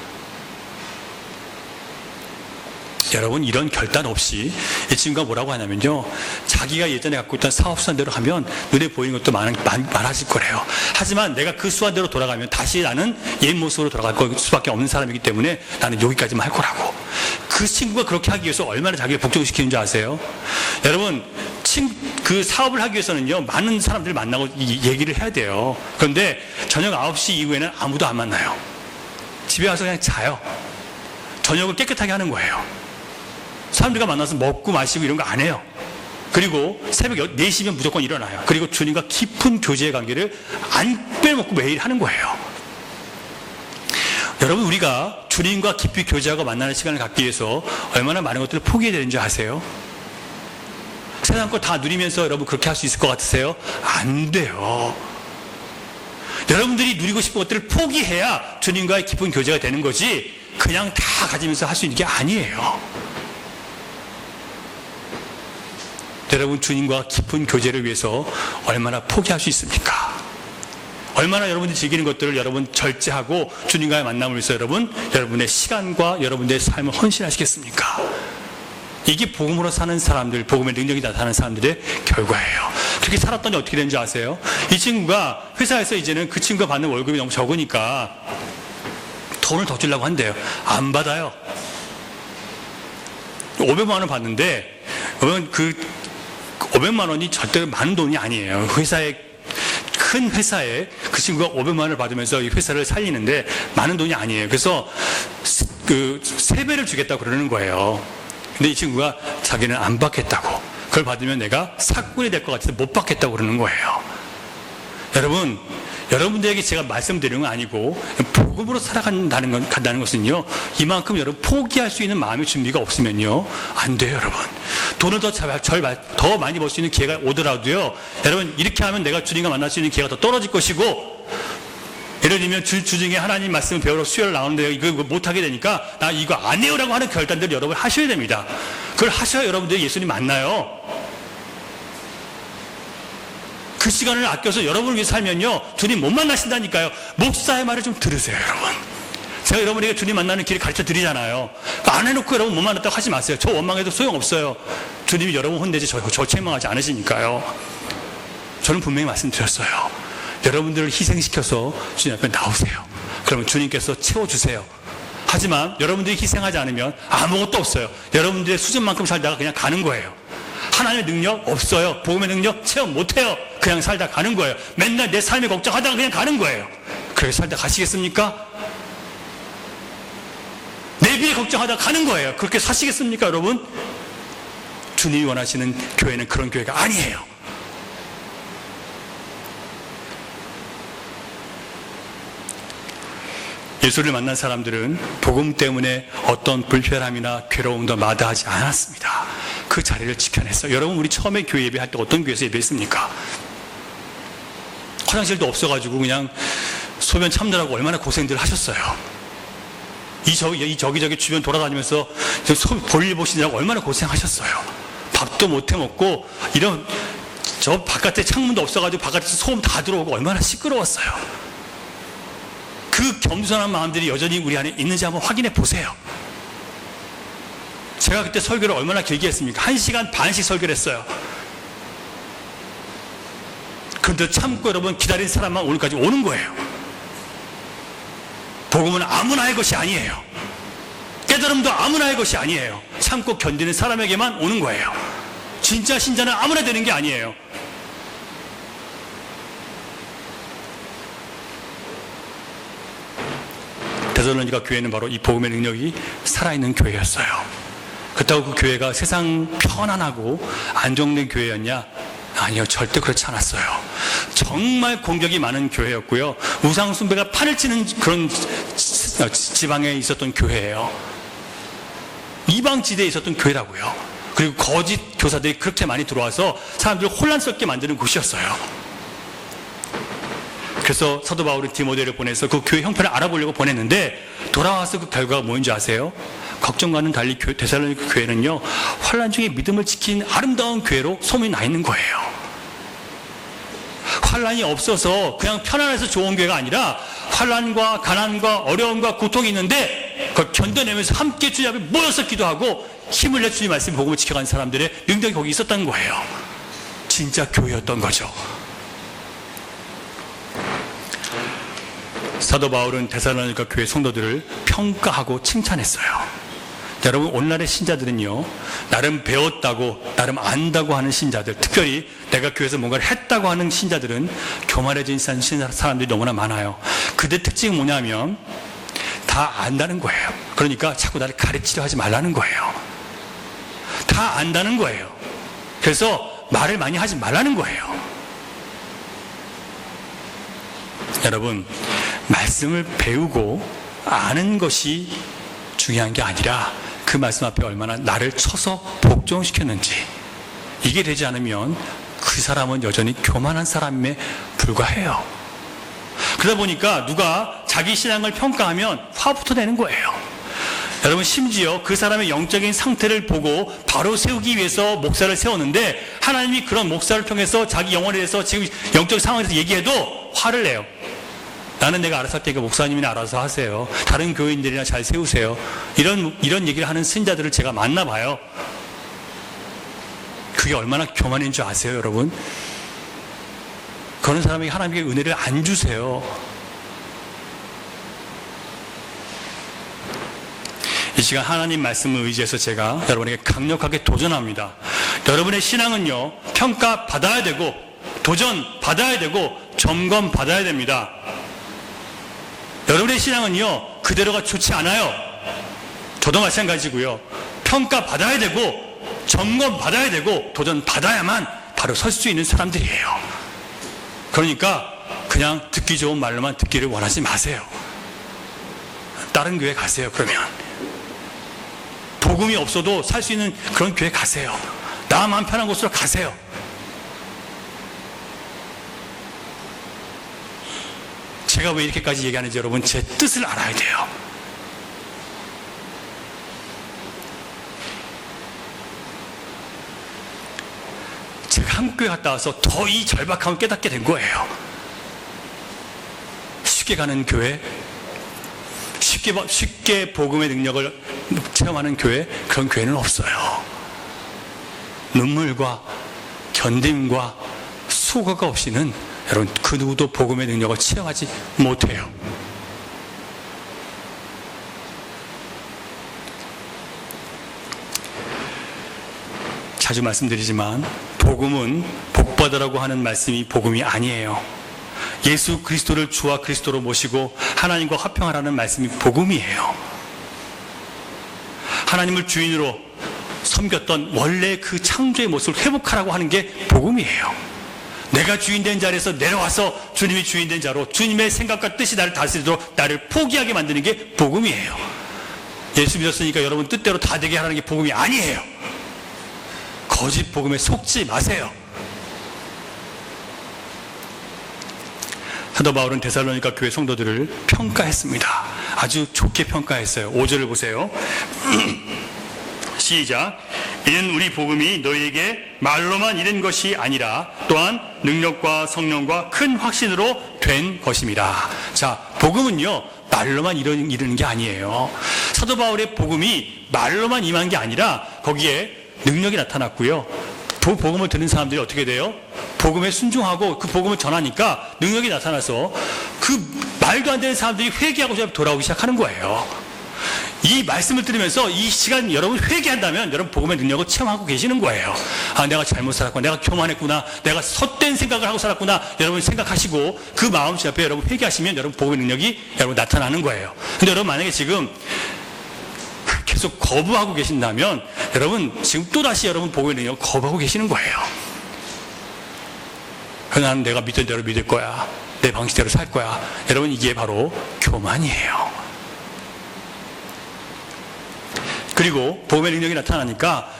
Speaker 1: 여러분, 이런 결단 없이 이 친구가 뭐라고 하냐면요, 자기가 예전에 갖고 있던 사업 수완대로 하면 눈에 보이는 것도 많아질 거래요. 하지만 내가 그 수완대로 돌아가면 다시 나는 옛 모습으로 돌아갈 수밖에 없는 사람이기 때문에 나는 여기까지만 할 거라고. 그 친구가 그렇게 하기 위해서 얼마나 자기를 복종시키는지 아세요? 여러분, 그 사업을 하기 위해서는요, 많은 사람들을 만나고 얘기를 해야 돼요. 그런데 저녁 9시 이후에는 아무도 안 만나요. 집에 와서 그냥 자요. 저녁을 깨끗하게 하는 거예요. 사람들과 만나서 먹고 마시고 이런 거 안 해요. 그리고 새벽 4시면 무조건 일어나요. 그리고 주님과 깊은 교제의 관계를 안 빼먹고 매일 하는 거예요. 여러분, 우리가 주님과 깊이 교제하고 만나는 시간을 갖기 위해서 얼마나 많은 것들을 포기해야 되는지 아세요? 세상 거 다 누리면서 여러분 그렇게 할 수 있을 것 같으세요? 안 돼요. 여러분들이 누리고 싶은 것들을 포기해야 주님과의 깊은 교제가 되는 거지, 그냥 다 가지면서 할 수 있는 게 아니에요. 여러분, 주님과 깊은 교제를 위해서 얼마나 포기할 수 있습니까? 얼마나 여러분들이 즐기는 것들을 여러분 절제하고 주님과의 만남을 위해서 여러분의 시간과 여러분의 삶을 헌신하시겠습니까? 이게 복음으로 사는 사람들, 복음의 능력이 나타나는 사람들의 결과예요. 그렇게 살았더니 어떻게 되는지 아세요? 이 친구가 회사에서 이제는 그 친구가 받는 월급이 너무 적으니까 돈을 더 주려고 한대요. 안 받아요. 500만 원 받는데, 그 500만 원이 절대로 많은 돈이 아니에요. 큰 회사에 그 친구가 500만 원을 받으면서 이 회사를 살리는데 많은 돈이 아니에요. 그래서 그 3배를 주겠다고 그러는 거예요. 근데 이 친구가 자기는 안 받겠다고, 그걸 받으면 내가 사꾼이 될 것 같아서 못 받겠다고 그러는 거예요. 여러분, 여러분들에게 제가 말씀드리는 건 아니고 복음으로 살아간다는 것은요, 이만큼 여러분 포기할 수 있는 마음의 준비가 없으면요 안 돼요. 여러분, 돈을 더 많이 벌 수 있는 기회가 오더라도요, 여러분 이렇게 하면 내가 주님과 만날 수 있는 기회가 더 떨어질 것이고, 예를 들면 주중에 하나님 말씀을 배우러 수요일 나오는데 이거 못하게 되니까 나 이거 안 해요라고 하는 결단들을 여러분 하셔야 됩니다. 그걸 하셔야 여러분들이 예수님 만나요. 그 시간을 아껴서 여러분을 위해 살면요 주님 못 만나신다니까요. 목사의 말을 좀 들으세요. 여러분, 제가 여러분에게 주님 만나는 길을 가르쳐 드리잖아요. 안 해놓고 여러분 못 만났다고 하지 마세요. 저 원망해도 소용없어요. 주님이 여러분 혼내지 저 책망하지 않으시니까요. 저는 분명히 말씀드렸어요. 여러분들을 희생시켜서 주님 앞에 나오세요. 그러면 주님께서 채워주세요. 하지만 여러분들이 희생하지 않으면 아무것도 없어요. 여러분들의 수준만큼 살다가 그냥 가는 거예요. 하나님의 능력 없어요. 복음의 능력 체험 못해요. 그냥 살다 가는 거예요. 맨날 내 삶에 걱정하다가 그냥 가는 거예요. 그렇게 살다 가시겠습니까? 내비에 걱정하다 가는 거예요. 그렇게 사시겠습니까, 여러분? 주님이 원하시는 교회는 그런 교회가 아니에요. 예수를 만난 사람들은 복음 때문에 어떤 불편함이나 괴로움도 마다하지 않았습니다. 그 자리를 지켜냈어요. 여러분, 우리 처음에 교회 예배할 때 어떤 교회에서 예배했습니까? 화장실도 없어가지고 그냥 소변 참느라고 얼마나 고생들 하셨어요. 저기저기 주변 돌아다니면서 볼일 보시느라고 얼마나 고생하셨어요. 밥도 못 해먹고 저 바깥에 창문도 없어가지고 바깥에서 소음 다 들어오고 얼마나 시끄러웠어요. 그 겸손한 마음들이 여전히 우리 안에 있는지 한번 확인해 보세요. 제가 그때 설교를 얼마나 길게 했습니까? 1시간 반씩 설교를 했어요. 그런데 참고 여러분 기다린 사람만 오늘까지 오는 거예요. 복음은 아무나의 것이 아니에요. 깨달음도 아무나의 것이 아니에요. 참고 견디는 사람에게만 오는 거예요. 진짜 신자는 아무나 되는 게 아니에요. 데살로니가 교회는 바로 이 복음의 능력이 살아있는 교회였어요. 그렇다고 그 교회가 세상 편안하고 안정된 교회였냐? 아니요, 절대 그렇지 않았어요. 정말 공격이 많은 교회였고요. 우상 숭배가 판을 치는 그런 지방에 있었던 교회예요. 이방 지대에 있었던 교회라고요. 그리고 거짓 교사들이 그렇게 많이 들어와서 사람들을 혼란스럽게 만드는 곳이었어요. 그래서 사도 바울은 디모데를 보내서 그 교회 형편을 알아보려고 보냈는데 돌아와서 그 결과가 뭐인지 아세요? 걱정과는 달리 데살로니가 교회는요, 환난 중에 믿음을 지킨 아름다운 교회로 소문이 나 있는 거예요. 환난이 없어서 그냥 편안해서 좋은 교회가 아니라 환난과 가난과 어려움과 고통이 있는데 그걸 견뎌내면서 함께 주님 앞에 모여서 기도하고 힘을 내 주님 말씀 복음을 지켜간 사람들의 능력이 거기 있었던 거예요. 진짜 교회였던 거죠. 사도 바울은 데살로니가 교회 성도들을 평가하고 칭찬했어요. 여러분, 오늘날의 신자들은요, 나름 배웠다고 나름 안다고 하는 신자들, 특별히 내가 교회에서 뭔가를 했다고 하는 신자들은 교만해진 사람들이 너무나 많아요. 그들 특징이 뭐냐면 다 안다는 거예요. 그러니까 자꾸 나를 가르치려 하지 말라는 거예요. 다 안다는 거예요. 그래서 말을 많이 하지 말라는 거예요. 여러분, 말씀을 배우고 아는 것이 중요한 게 아니라 그 말씀 앞에 얼마나 나를 쳐서 복종시켰는지, 이게 되지 않으면 그 사람은 여전히 교만한 사람에 불과해요. 그러다 보니까 누가 자기 신앙을 평가하면 화부터 내는 거예요. 여러분, 심지어 그 사람의 영적인 상태를 보고 바로 세우기 위해서 목사를 세웠는데 하나님이 그런 목사를 통해서 자기 영혼에 대해서 지금 영적 상황에 대해서 얘기해도 화를 내요. 나는 내가 알아서 할 테니까 목사님이나 알아서 하세요. 다른 교인들이나 잘 세우세요. 이런 얘기를 하는 신자들을 제가 만나봐요. 그게 얼마나 교만인 줄 아세요, 여러분? 그런 사람에게 하나님께 은혜를 안 주세요. 이 시간 하나님 말씀을 의지해서 제가 여러분에게 강력하게 도전합니다. 여러분의 신앙은요, 평가받아야 되고 도전받아야 되고 점검받아야 됩니다. 여러분의 신앙은요, 그대로가 좋지 않아요. 저도 마찬가지고요. 평가받아야 되고 점검받아야 되고 도전받아야만 바로 설 수 있는 사람들이에요. 그러니까 그냥 듣기 좋은 말로만 듣기를 원하지 마세요. 다른 교회 가세요. 그러면 복음이 없어도 살 수 있는 그런 교회 가세요. 나 마음 편한 곳으로 가세요. 제가 왜 이렇게까지 얘기하는지 여러분, 제 뜻을 알아야 돼요. 제가 한국교회 갔다 와서 더 이 절박함을 깨닫게 된 거예요. 쉽게 가는 교회, 쉽게 복음의 능력을 체험하는 교회, 그런 교회는 없어요. 눈물과 견딤과 수고가 없이는 여러분, 그 누구도 복음의 능력을 체험하지 못해요. 자주 말씀드리지만 복음은 복받으라고 하는 말씀이 복음이 아니에요. 예수 그리스도를 주와 그리스도로 모시고 하나님과 화평하라는 말씀이 복음이에요. 하나님을 주인으로 섬겼던 원래 그 창조의 모습을 회복하라고 하는 게 복음이에요. 내가 주인된 자리에서 내려와서 주님이 주인된 자로 주님의 생각과 뜻이 나를 다스리도록 나를 포기하게 만드는 게 복음이에요. 예수 믿었으니까 여러분 뜻대로 다 되게 하라는 게 복음이 아니에요. 거짓 복음에 속지 마세요. 사도 바울은 데살로니가 교회 성도들을 평가했습니다. 아주 좋게 평가했어요. 5절을 보세요. 시작. 이는 우리 복음이 너희에게 말로만 이른 것이 아니라 또한 능력과 성령과 큰 확신으로 된 것입니다. 자, 복음은요 말로만 이르는 게 아니에요. 사도 바울의 복음이 말로만 임한 게 아니라 거기에 능력이 나타났고요. 복음을 듣는 사람들이 어떻게 돼요? 복음에 순종하고 그 복음을 전하니까 능력이 나타나서 그 말도 안 되는 사람들이 회개하고 돌아오기 시작하는 거예요. 이 말씀을 들으면서 이 시간 여러분 회개한다면 여러분 복음의 능력을 체험하고 계시는 거예요. 아, 내가 잘못 살았구나, 내가 교만했구나, 내가 헛된 생각을 하고 살았구나, 여러분 생각하시고 그 마음씨 앞에 여러분 회개하시면 여러분 복음의 능력이 여러분 나타나는 거예요. 근데 여러분 만약에 지금 계속 거부하고 계신다면 여러분 지금 또다시 여러분 복음의 능력을 거부하고 계시는 거예요. 나는 내가 믿던 대로 믿을 거야, 내 방식대로 살 거야. 여러분 이게 바로 교만이에요. 그리고 복음의 능력이 나타나니까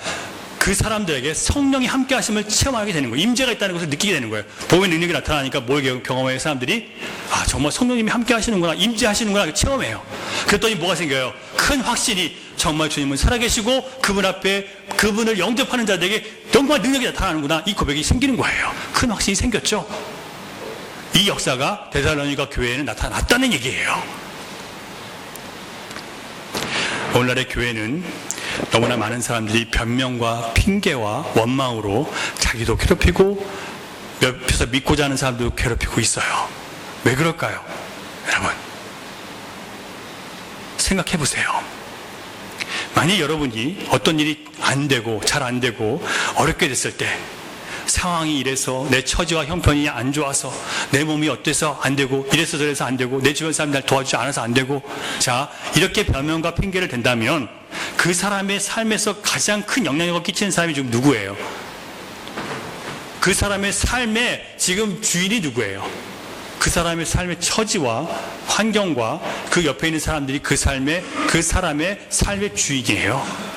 Speaker 1: 그 사람들에게 성령이 함께 하심을 체험하게 되는 거예요. 임재가 있다는 것을 느끼게 되는 거예요. 복음의 능력이 나타나니까 뭘 경험해요? 사람들이 아, 정말 성령님이 함께 하시는구나, 임재하시는구나 체험해요. 그랬더니 뭐가 생겨요? 큰 확신이 정말 주님은 살아계시고 그분 앞에 그분을 영접하는 자들에게 정말 능력이 나타나는구나, 이 고백이 생기는 거예요. 큰 확신이 생겼죠. 이 역사가 데살로니가 교회에는 나타났다는 얘기예요. 오늘날의 교회는 너무나 많은 사람들이 변명과 핑계와 원망으로 자기도 괴롭히고 옆에서 믿고자 하는 사람도 괴롭히고 있어요. 왜 그럴까요? 여러분 생각해 보세요. 만약 여러분이 어떤 일이 안 되고 잘 안 되고 어렵게 됐을 때, 상황이 이래서 내 처지와 형편이 안 좋아서 내 몸이 어때서 안 되고 이래서 저래서 안 되고 내 주변 사람들 날 도와주지 않아서 안 되고, 자 이렇게 변명과 핑계를 댄다면 그 사람의 삶에서 가장 큰 영향력을 끼치는 사람이 지금 누구예요? 그 사람의 삶의 지금 주인이 누구예요? 그 사람의 삶의 처지와 환경과 그 옆에 있는 사람들이 그 사람의 삶의 주인이에요.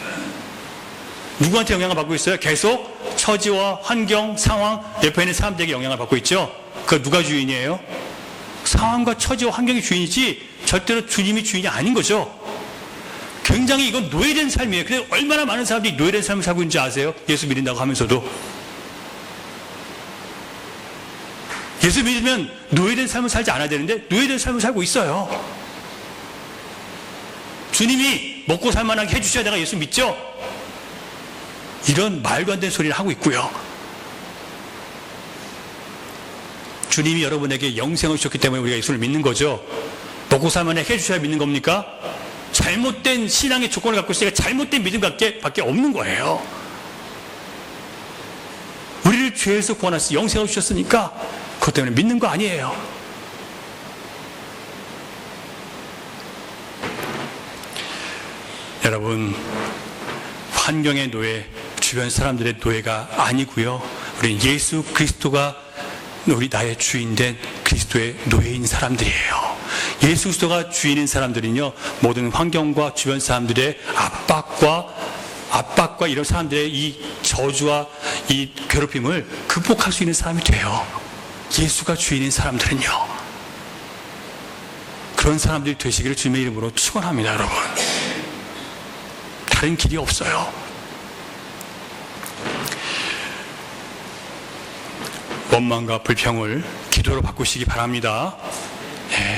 Speaker 1: 누구한테 영향을 받고 있어요? 계속 처지와 환경, 상황, 옆에 있는 사람들에게 영향을 받고 있죠. 그 누가 주인이에요? 상황과 처지와 환경이 주인이지 절대로 주님이 주인이 아닌 거죠. 굉장히 이건 노예된 삶이에요. 근데 얼마나 많은 사람들이 노예된 삶을 살고 있는지 아세요? 예수 믿는다고 하면서도. 예수 믿으면 노예된 삶을 살지 않아야 되는데 노예된 삶을 살고 있어요. 주님이 먹고 살만하게 해주셔야 내가 예수 믿죠? 이런 말도 안 되는 소리를 하고 있고요. 주님이 여러분에게 영생을 주셨기 때문에 우리가 예수를 믿는 거죠. 먹고 살만하게 해주셔야 믿는 겁니까? 잘못된 신앙의 조건을 갖고 있으니까 잘못된 믿음밖에 없는 거예요. 우리를 죄에서 구원하셔서 영생을 주셨으니까 그것 때문에 믿는 거 아니에요. 여러분, 환경의 노예, 주변 사람들의 노예가 아니고요. 우리는 예수 그리스도가 우리 나의 주인된 그리스도의 노예인 사람들이에요. 예수 그리스도가 주인인 사람들은요, 모든 환경과 주변 사람들의 압박과 이런 사람들의 이 저주와 이 괴롭힘을 극복할 수 있는 사람이 돼요. 예수가 주인인 사람들은요. 그런 사람들이 되시기를 주님의 이름으로 축원합니다, 여러분. 다른 길이 없어요. 원망과 불평을 기도로 바꾸시기 바랍니다.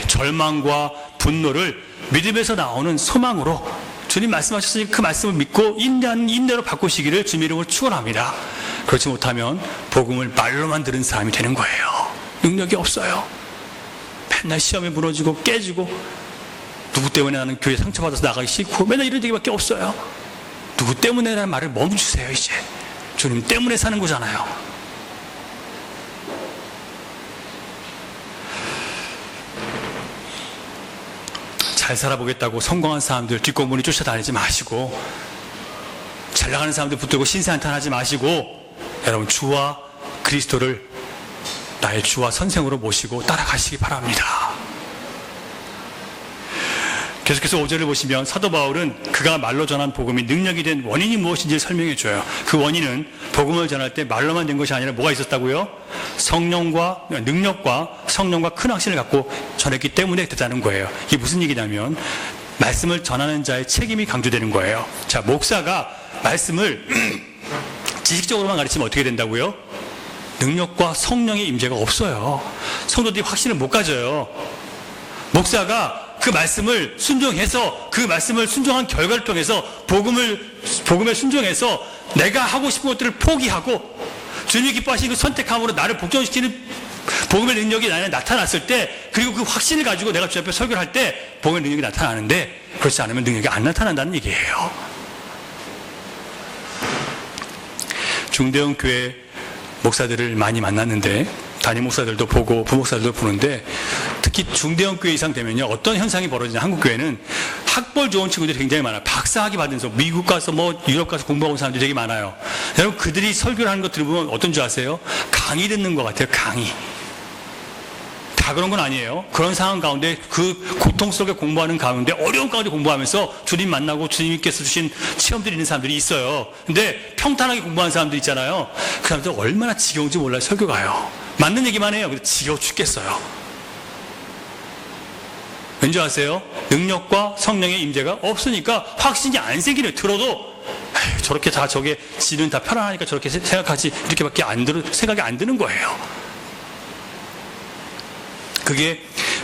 Speaker 1: 절망과 분노를 믿음에서 나오는 소망으로 주님 말씀하셨으니 그 말씀을 믿고 인내하는 인내로 바꾸시기를 주님의 이름으로 축원합니다. 그렇지 못하면 복음을 말로만 들은 사람이 되는 거예요. 능력이 없어요. 맨날 시험에 무너지고 깨지고, 누구 때문에 나는 교회 상처받아서 나가기 싫고, 맨날 이런 얘기밖에 없어요. 누구 때문에라는 말을 멈추세요. 이제 주님 때문에 사는 거잖아요. 잘 살아보겠다고 성공한 사람들 뒷공문이 쫓아다니지 마시고, 잘 나가는 사람들 붙들고 신세한탄하지 마시고, 여러분 주와 그리스도를 나의 주와 선생으로 모시고 따라가시기 바랍니다. 계속해서 5절을 보시면 사도 바울은 그가 말로 전한 복음이 능력이 된 원인이 무엇인지 설명해 줘요. 그 원인은 복음을 전할 때 말로만 된 것이 아니라 뭐가 있었다고요? 능력과 성령과 큰 확신을 갖고 전했기 때문에 됐다는 거예요. 이게 무슨 얘기냐면 말씀을 전하는 자의 책임이 강조되는 거예요. 자, 목사가 말씀을 지식적으로만 가르치면 어떻게 된다고요? 능력과 성령의 임재가 없어요. 성도들이 확신을 못 가져요. 목사가 그 말씀을 순종해서 그 말씀을 순종한 결과를 통해서 복음에 순종해서 내가 하고 싶은 것들을 포기하고 주님이 기뻐하시는 그 선택함으로 나를 복종시키는 복음의 능력이 나에 나타났을 때, 그리고 그 확신을 가지고 내가 주 앞에 설교를 할 때 복음의 능력이 나타나는데, 그렇지 않으면 능력이 안 나타난다는 얘기예요. 중대형 교회 목사들을 많이 만났는데, 담임 목사들도 보고 부목사들도 보는데, 특히 중대형 교회 이상 되면요 어떤 현상이 벌어지냐. 한국 교회는 학벌 좋은 친구들이 굉장히 많아요. 박사학위 받으면서 미국 가서 유럽 가서 공부하고 온 사람들이 되게 많아요. 여러분 그들이 설교를 하는 거 들으면 어떤 줄 아세요? 강의 듣는 것 같아요. 강의. 다 그런 건 아니에요. 그런 상황 가운데, 그 고통스럽게 공부하는 가운데, 어려운 가운데 공부하면서 주님 만나고 주님께서 주신 체험들이 있는 사람들이 있어요. 근데 평탄하게 공부하는 사람들 있잖아요. 그 사람들 얼마나 지겨운지 몰라요. 설교가요. 맞는 얘기만 해요. 근데 지겨워 죽겠어요. 왠지 아세요? 능력과 성령의 임재가 없으니까 확신이 안 생기는, 들어도 에이, 저렇게 다 저게 지는 다 편안하니까 저렇게 생각하지, 이렇게밖에 생각이 안 드는 거예요. 그게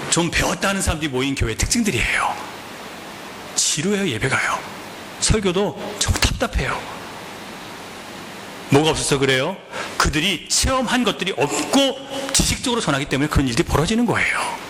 Speaker 1: 좀 배웠다 하는 사람들이 모인 교회 특징들이에요. 지루해요. 예배가요. 설교도 좀 답답해요. 뭐가 없어서 그래요? 그들이 체험한 것들이 없고 지식적으로 전하기 때문에 그런 일들이 벌어지는 거예요.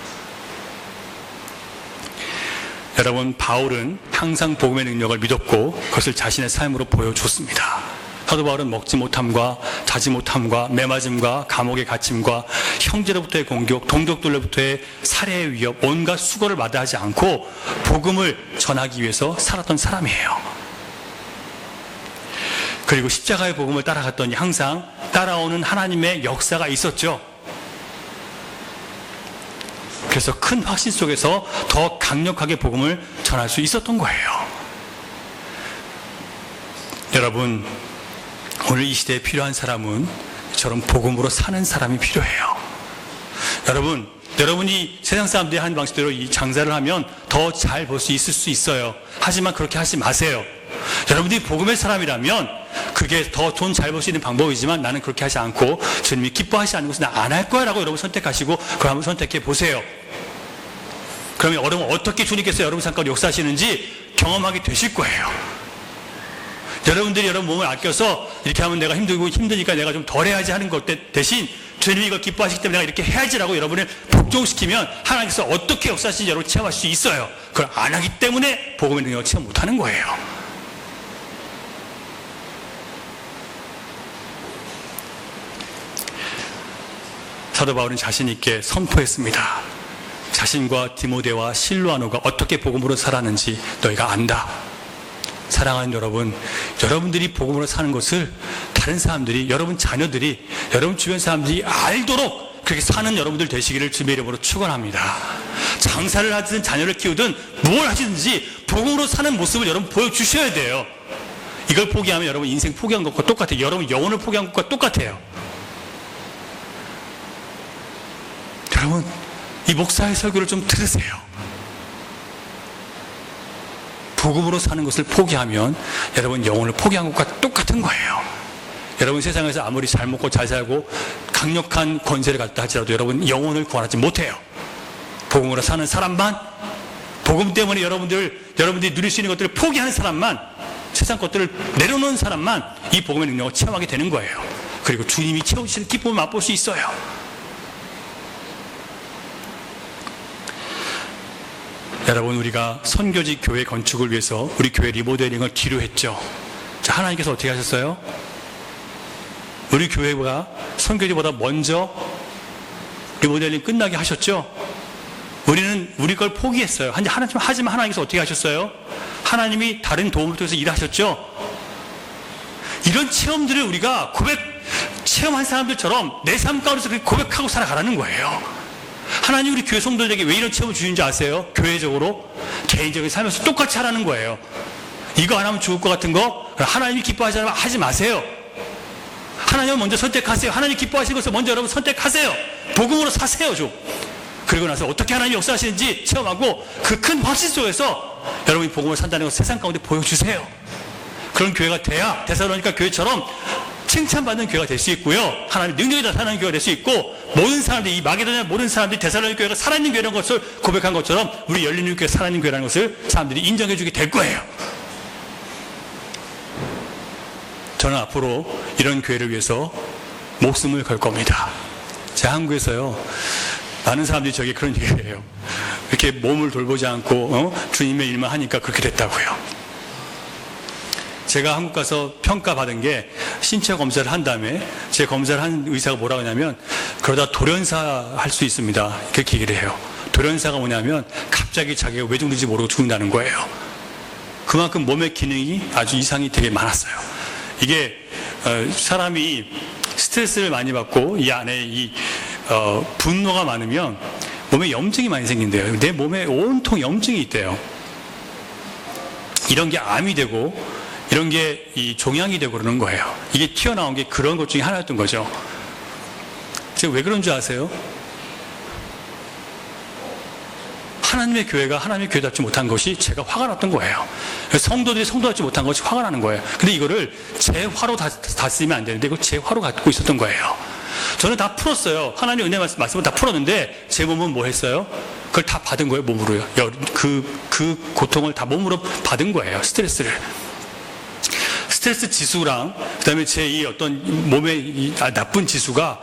Speaker 1: 여러분, 바울은 항상 복음의 능력을 믿었고 그것을 자신의 삶으로 보여줬습니다. 사도 바울은 먹지 못함과 자지 못함과 매맞음과 감옥의 갇힘과 형제로부터의 공격, 동족들로부터의 살해의 위협, 온갖 수고를 마다하지 않고 복음을 전하기 위해서 살았던 사람이에요. 그리고 십자가의 복음을 따라갔더니 항상 따라오는 하나님의 역사가 있었죠. 그래서 큰 확신 속에서 더 강력하게 복음을 전할 수 있었던 거예요. 여러분, 오늘 이 시대에 필요한 사람은 저런 복음으로 사는 사람이 필요해요. 여러분이 세상 사람들이 하는 방식대로 이 장사를 하면 더 잘 벌 수 있을 수 있어요. 하지만 그렇게 하지 마세요. 여러분들이 복음의 사람이라면 그게 더 돈 잘 벌 수 있는 방법이지만 나는 그렇게 하지 않고 주님이 기뻐하지 않는 것은 나 안 할 거야 라고 여러분 선택하시고 그걸 한번 선택해 보세요. 그러면 여러분 어떻게 주님께서 여러분 삶 가운데 역사하시는지 경험하게 되실 거예요. 여러분들이 여러분 몸을 아껴서 이렇게 하면 내가 힘드니까 내가 좀 덜 해야지 하는 것 대신 주님이 이걸 기뻐하시기 때문에 내가 이렇게 해야지라고 여러분을 복종시키면 하나님께서 어떻게 역사하시는지 여러분 체험할 수 있어요. 그걸 안 하기 때문에 복음의 능력을 체험 못하는 거예요. 사도 바울은 자신 있게 선포했습니다. 자신과 디모데와 실로아노가 어떻게 복음으로 살았는지 너희가 안다. 사랑하는 여러분, 여러분들이 복음으로 사는 것을 다른 사람들이, 여러분 자녀들이, 여러분 주변 사람들이 알도록 그렇게 사는 여러분들 되시기를 주님의 이름으로 축원합니다. 장사를 하든 자녀를 키우든 뭘 하시든지 복음으로 사는 모습을 여러분 보여주셔야 돼요. 이걸 포기하면 여러분 인생 포기한 것과 똑같아요. 여러분 영혼을 포기한 것과 똑같아요. 여러분, 이 목사의 설교를 좀 들으세요. 복음으로 사는 것을 포기하면 여러분 영혼을 포기한 것과 똑같은 거예요. 여러분 세상에서 아무리 잘 먹고 잘 살고 강력한 권세를 갖다 할지라도 여러분 영혼을 구원하지 못해요. 복음으로 사는 사람만, 복음 때문에 여러분들이 누릴 수 있는 것들을 포기하는 사람만, 세상 것들을 내려놓는 사람만 이 복음의 능력을 체험하게 되는 거예요. 그리고 주님이 채우시는 기쁨을 맛볼 수 있어요. 여러분, 우리가 선교지 교회 건축을 위해서 우리 교회 리모델링을 기료했죠. 자, 하나님께서 어떻게 하셨어요? 우리 교회가 선교지보다 먼저 리모델링 끝나게 하셨죠. 우리 우리 걸 포기했어요. 하지만 하나님께서 어떻게 하셨어요? 하나님이 다른 도움을 통해서 일하셨죠. 이런 체험들을 우리가 체험한 사람들처럼 내 삶 가운데서 그렇게 고백하고 살아가라는 거예요. 하나님 우리 교회 성도들에게 왜 이런 체험을 주는지 아세요? 교회적으로, 개인적인 삶에서 똑같이 하라는 거예요. 이거 안 하면 죽을 것 같은 거 하나님이 기뻐하지 않으면 하지 마세요. 하나님을 먼저 선택하세요. 하나님 기뻐하시는 것을 먼저 여러분 선택하세요. 복음으로 사세요 좀. 그리고 나서 어떻게 하나님이 역사하시는지 체험하고 그 큰 확신 속에서 여러분이 복음을 산다는 것을 세상 가운데 보여주세요. 그런 교회가 돼야 데살로니가 교회처럼 칭찬받는 교회가 될 수 있고요. 하나님의 능력이 나타나는 교회가 될 수 있고, 모든 사람들이, 이 마게도냐 모든 사람들이 데살로니가 교회가 살아있는 교회라는 것을 고백한 것처럼 우리 열린 교회가 살아있는 교회라는 것을 사람들이 인정해 주게 될 거예요. 저는 앞으로 이런 교회를 위해서 목숨을 걸 겁니다. 제 한국에서요, 많은 사람들이 저에게 그런 얘기를 해요. 이렇게 몸을 돌보지 않고 주님의 일만 하니까 그렇게 됐다고요. 제가 한국 가서 평가받은 게 신체 검사를 한 다음에 제 검사를 한 의사가 뭐라고 하냐면, 그러다 돌연사 할 수 있습니다. 그렇게 얘기를 해요. 돌연사가 뭐냐면 갑자기 자기가 왜 죽는지 모르고 죽는다는 거예요. 그만큼 몸의 기능이 아주 이상이 되게 많았어요. 이게 사람이 스트레스를 많이 받고 이 안에 분노가 많으면 몸에 염증이 많이 생긴대요. 내 몸에 온통 염증이 있대요. 이런 게 암이 되고 이런 게 이 종양이 되고 그러는 거예요. 이게 튀어나온 게 그런 것 중에 하나였던 거죠. 제가 왜 그런 줄 아세요? 하나님의 교회가 하나님의 교회답지 못한 것이 제가 화가 났던 거예요. 성도들이 성도답지 못한 것이 화가 나는 거예요. 근데 이거를 제 화로 다 쓰면 안 되는데 이거 제 화로 갖고 있었던 거예요. 저는 다 풀었어요. 하나님의 은혜 말씀을 다 풀었는데 제 몸은 뭐 했어요? 그걸 다 받은 거예요, 몸으로요. 그 고통을 다 몸으로 받은 거예요, 스트레스를. 스트레스 지수랑 그다음에 제 이 어떤 몸의 나쁜 지수가,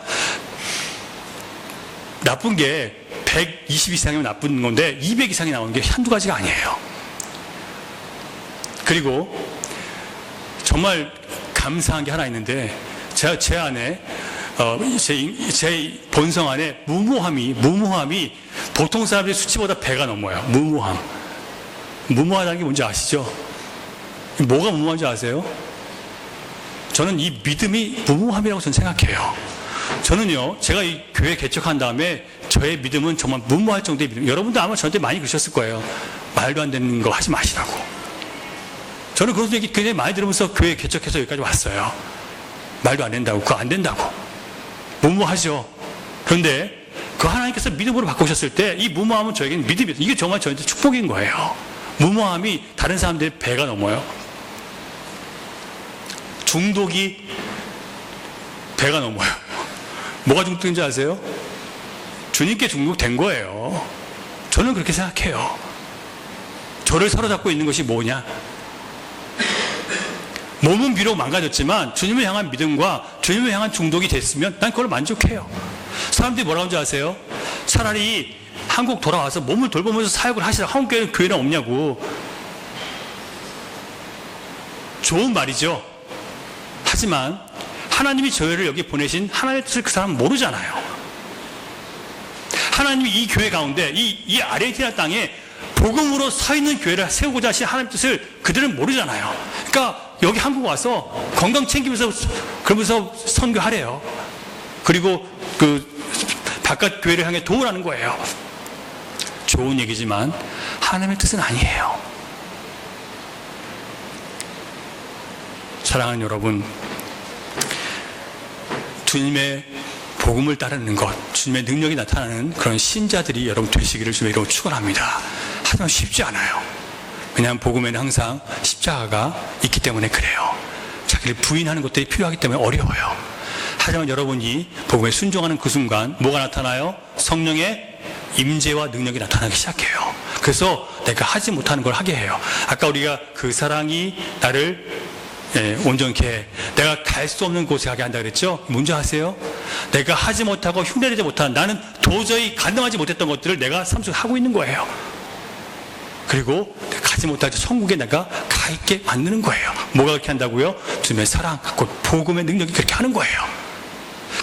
Speaker 1: 나쁜 게 120 이상이면 나쁜 건데 200 이상이 나오는 게 한두 가지가 아니에요. 그리고 정말 감사한 게 하나 있는데, 제 안에 제 본성 안에 무모함이 보통 사람들의 수치보다 배가 넘어요. 무모하다는 게 뭔지 아시죠? 뭐가 무모한지 아세요? 저는 이 믿음이 무모함이라고 저는 생각해요. 저는요, 제가 이 교회 개척한 다음에 저의 믿음은 정말 무모할 정도의 믿음. 여러분도 아마 저한테 많이 그러셨을 거예요. 말도 안 되는 거 하지 마시라고. 저는 그런 얘기 굉장히 많이 들으면서 교회 개척해서 여기까지 왔어요. 말도 안 된다고, 그거 안 된다고. 무모하죠. 그런데 그 하나님께서 믿음으로 바꾸셨을 때 이 무모함은 저에게는 믿음이에요. 이게 정말 저한테 축복인 거예요. 무모함이 다른 사람들의 배가 넘어요. 중독이 배가 넘어요. 뭐가 중독인지 아세요? 주님께 중독된 거예요. 저는 그렇게 생각해요. 저를 사로잡고 있는 것이 뭐냐? 몸은 비록 망가졌지만 주님을 향한 믿음과 주님을 향한 중독이 됐으면 난 그걸 만족해요. 사람들이 뭐라고 하는지 아세요? 차라리 한국 돌아와서 몸을 돌보면서 사역을 하시라. 한국 교회는 없냐고. 좋은 말이죠. 하지만 하나님이 저희를 여기 보내신 하나님의 뜻을 그 사람은 모르잖아요. 하나님이 이 교회 가운데 이 아르헨티나 땅에 복음으로 서 있는 교회를 세우고자 하신 하나님의 뜻을 그들은 모르잖아요. 그러니까 여기 한국 와서 건강 챙기면서 그러면서 선교하래요. 그리고 그 바깥 교회를 향해 도우라는 거예요. 좋은 얘기지만 하나님의 뜻은 아니에요. 사랑하는 여러분, 주님의 복음을 따르는 것, 주님의 능력이 나타나는 그런 신자들이 여러분 되시기를 주님의 이름으로 축원합니다. 하지만 쉽지 않아요. 왜냐하면 복음에는 항상 십자가가 있기 때문에 그래요. 자기를 부인하는 것들이 필요하기 때문에 어려워요. 하지만 여러분이 복음에 순종하는 그 순간 뭐가 나타나요? 성령의 임재와 능력이 나타나기 시작해요. 그래서 내가 하지 못하는 걸 하게 해요. 아까 우리가 그 사랑이 나를 온전케 해. 내가 갈 수 없는 곳에 가게 한다 그랬죠? 뭔지 아세요? 내가 하지 못하고 흉내내지 못한, 나는 도저히 감당하지 못했던 것들을 내가 삶 속에 하고 있는 거예요. 그리고 가지 못할 천국에 내가 가 있게 만드는 거예요. 뭐가 그렇게 한다고요? 주님의 사랑, 곧 복음의 능력이 그렇게 하는 거예요.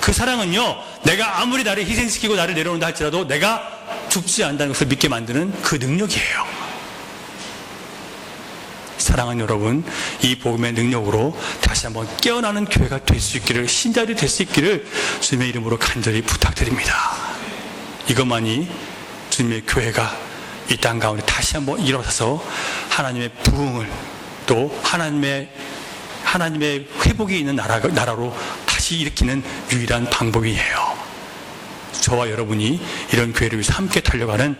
Speaker 1: 그 사랑은요, 내가 아무리 나를 희생시키고 나를 내려놓는다 할지라도 내가 죽지 않는다는 것을 믿게 만드는 그 능력이에요. 사랑하는 여러분, 이 복음의 능력으로 다시 한번 깨어나는 교회가 될 수 있기를, 신자들이 될 수 있기를 주님의 이름으로 간절히 부탁드립니다. 이것만이 주님의 교회가 이 땅 가운데 다시 한번 일어서서 하나님의 부흥을, 또 하나님의 회복이 있는 나라로 다시 일으키는 유일한 방법이에요. 저와 여러분이 이런 교회를 위해서 함께 달려가는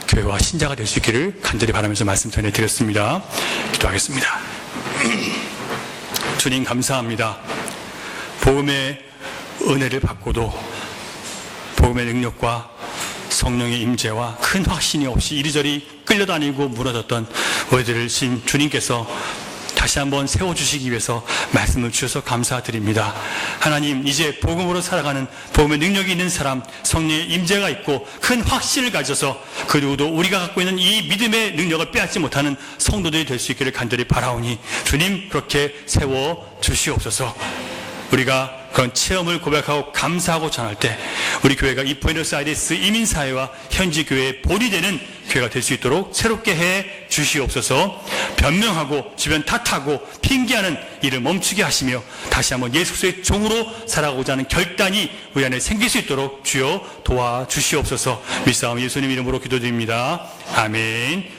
Speaker 1: 교회와 신자가 될 수 있기를 간절히 바라면서 말씀 전해드렸습니다. 기도하겠습니다. 주님 감사합니다. 복음의 은혜를 받고도 복음의 능력과 성령의 임재와 큰 확신이 없이 이리저리 끌려다니고 무너졌던 우리들을 주님께서 다시 한번 세워주시기 위해서 말씀을 주셔서 감사드립니다. 하나님, 이제 복음으로 살아가는 복음의 능력이 있는 사람, 성령의 임재가 있고 큰 확신을 가져서 그 누구도 우리가 갖고 있는 이 믿음의 능력을 빼앗지 못하는 성도들이 될 수 있기를 간절히 바라오니 주님 그렇게 세워주시옵소서. 우리가 그런 체험을 고백하고 감사하고 전할 때 우리 교회가 이 부에노스아이레스 이민사회와 현지 교회의 본이 되는 교회가 될 수 있도록 새롭게 해 주시옵소서. 변명하고 주변 탓하고 핑계하는 일을 멈추게 하시며 다시 한번 예수 그리스도의 종으로 살아가고자 하는 결단이 우리 안에 생길 수 있도록 주여 도와주시옵소서. 믿사오니 예수님 이름으로 기도드립니다. 아멘.